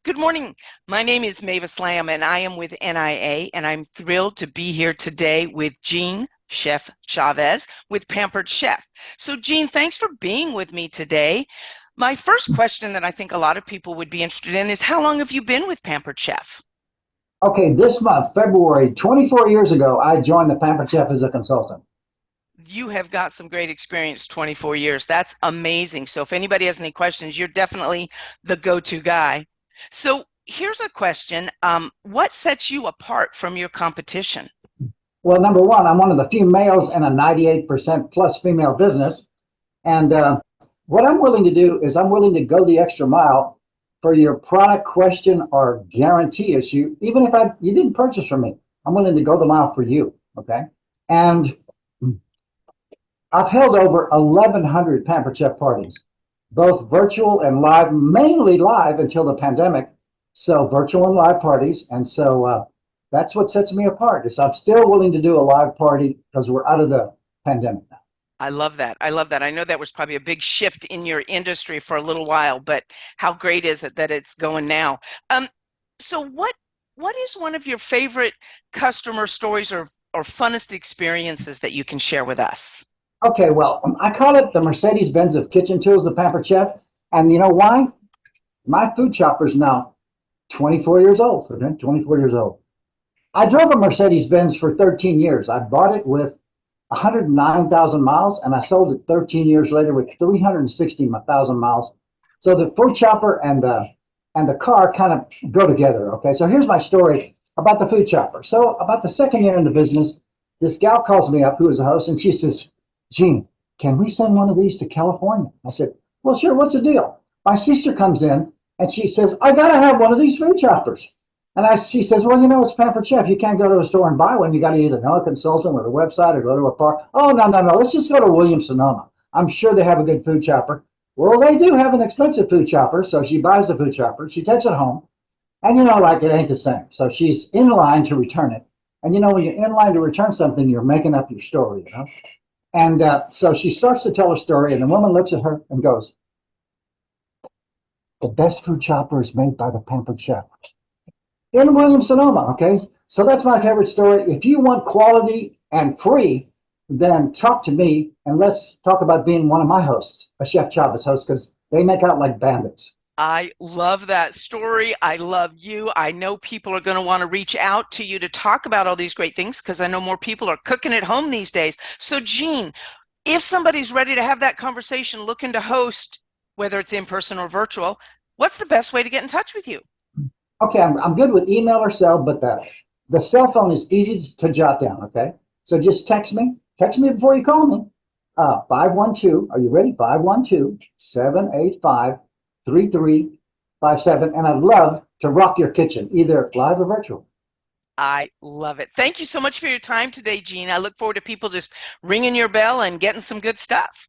Good morning. My name is Mavis Lamb, and I am with NIA, and I'm thrilled to be here today with Jean Chef Chavez with Pampered Chef. So, Jean, thanks for being with me today. My first question that I think a lot of people would be interested in is how long have you been with Pampered Chef? Okay, this month, February, 24 years ago, I joined the Pampered Chef as a consultant. You have got some great experience, 24 years. That's amazing. So, if anybody has any questions, you're definitely the go-to guy. So, here's a question. What sets you apart from your competition? Well, number one, I'm one of the few males in a 98% plus female business. And what I'm willing to do is I'm willing to go the extra mile for your product question or guarantee issue, even if you didn't purchase from me. I'm willing to go the mile for you. Okay. And I've held over 1,100 Pampered Chef parties, both virtual and live, mainly live until the pandemic. So virtual and live parties, and so that's what sets me apart. Is I'm still willing to do a live party because we're out of the pandemic now. I love that. I love that. I know that was probably a big shift in your industry for a little while, but how great is it that it's going now? So what is one of your favorite customer stories or funnest experiences that you can share with us? Okay, well, I call it the Mercedes Benz of kitchen tools, the Pampered Chef, and you know why? My food chopper is now 24 years old. Okay, 24 years old. I drove a Mercedes Benz for 13 years. I bought it with 109,000 miles, and I sold it 13 years later with 360,000 miles. So the food chopper and the car kind of go together. Okay, so here's my story about the food chopper. So about the second year in the business, this gal calls me up who is a host, and she says, "Gene, can we send one of these to California?" I said, "Well, sure. What's the deal?" My sister comes in and she says, "I gotta have one of these food choppers." She says, "Well, it's Pampered Chef. You can't go to a store and buy one. You got to either know a consultant or a website or go to a park." "Oh, no, no, no. Let's just go to Williams Sonoma. I'm sure they have a good food chopper." Well, they do have an expensive food chopper. So she buys the food chopper. She takes it home. And like it ain't the same. So she's in line to return it. And when you're in line to return something, you're making up your story. And so she starts to tell her story. And the woman looks at her and goes, "The best food chopper is made by the Pampered Chef in Williams Sonoma." Okay, so that's my favorite story. If you want quality and free, then talk to me and let's talk about being one of my hosts, a Chef Chavez host, because they make out like bandits. I love that story. I love you. I know people are going to want to reach out to you to talk about all these great things because I know more people are cooking at home these days. So, Jean, if somebody's ready to have that conversation, looking to host, whether it's in person or virtual, what's the best way to get in touch with you? Okay, I'm good with email or cell, but the cell phone is easy to jot down. Okay, so just text me. Text me before you call me. 512, are you ready? 512-785-3357. And I'd love to rock your kitchen, either live or virtual. I love it. Thank you so much for your time today, Jean. I look forward to people just ringing your bell and getting some good stuff.